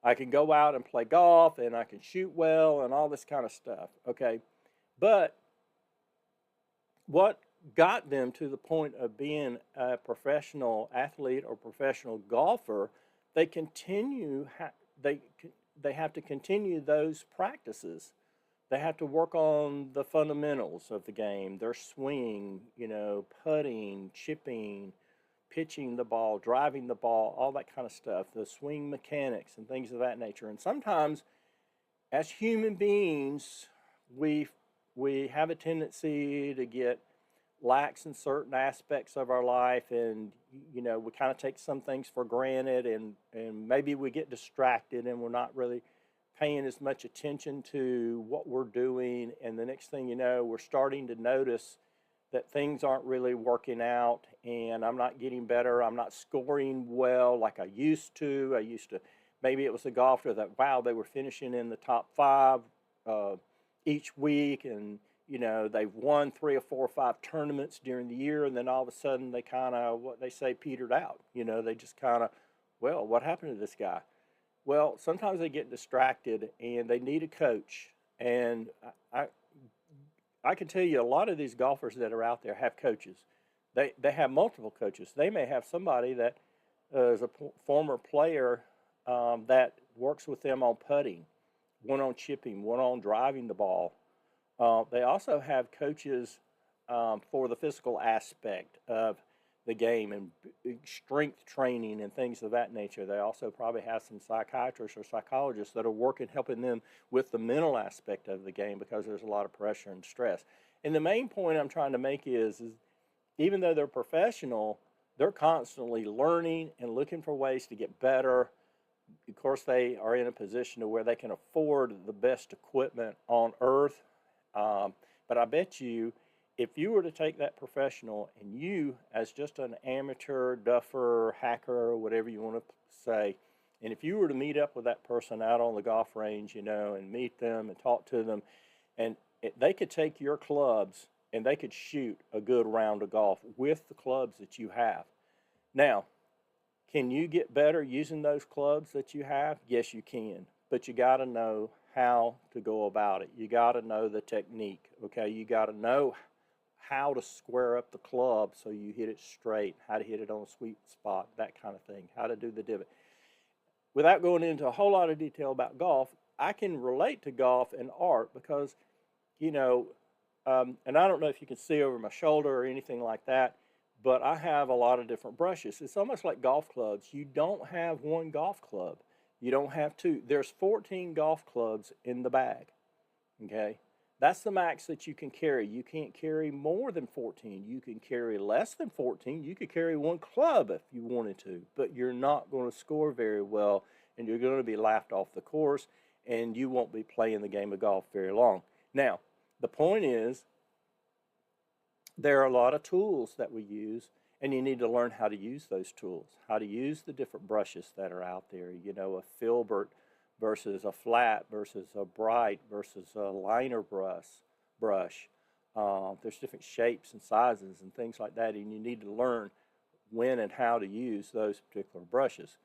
I can go out and play golf and I can shoot well and all this kind of stuff. Okay. But what got them to the point of being a professional athlete or professional golfer, they continue, they, they have to continue those practices. They have to work on the fundamentals of the game, their swing, putting, chipping, pitching the ball, driving the ball, all that kind of stuff, the swing mechanics and things of that nature. And sometimes, as human beings, we we have a tendency to get lax in certain aspects of our life, and we kind of take some things for granted, and maybe we get distracted and we're not really paying as much attention to what we're doing, and the next thing you know, we're starting to notice that things aren't really working out, and I'm not getting better. I'm not scoring well like I used to. Maybe it was a golfer that, wow, they were finishing in the top five uh, each week, and they've won 3 or 4 or 5 tournaments during the year, and then all of a sudden they kind of, what they say, petered out. They just kind of, well, what happened to this guy? Well, sometimes they get distracted and they need a coach. And I, I can tell you a lot of these golfers that are out there have coaches. They have multiple coaches. They may have somebody that is a former player that works with them on putting, one on chipping, one on driving the ball. They also have coaches for the physical aspect of the game and strength training and things of that nature. They also probably have some psychiatrists or psychologists that are working, helping them with the mental aspect of the game, because there's a lot of pressure and stress. And the main point I'm trying to make is even though they're professional, they're constantly learning and looking for ways to get better. Of course, they are in a position to where they can afford the best equipment on earth. But I bet you, if you were to take that professional and you, as just an amateur duffer, hacker, whatever you want to say, and if you were to meet up with that person out on the golf range, and meet them and talk to them, and they could take your clubs and they could shoot a good round of golf with the clubs that you have. Now, can you get better using those clubs that you have? Yes, you can. But you got to know how to go about it. You got to know the technique, okay? You got to know how to square up the club so you hit it straight, how to hit it on a sweet spot, that kind of thing, how to do the divot. Without going into a whole lot of detail about golf, I can relate to golf and art because, and I don't know if you can see over my shoulder or anything like that, but I have a lot of different brushes. It's almost like golf clubs. You don't have one golf club. You don't have two. There's 14 golf clubs in the bag, okay? That's the max that you can carry. You can't carry more than 14. You can carry less than 14. You could carry one club if you wanted to, but you're not going to score very well, and you're going to be laughed off the course, and you won't be playing the game of golf very long. Now, the point is, there are a lot of tools that we use, and you need to learn how to use those tools, how to use the different brushes that are out there, a filbert versus a flat versus a bright versus a liner brush. There's different shapes and sizes and things like that, and you need to learn when and how to use those particular brushes.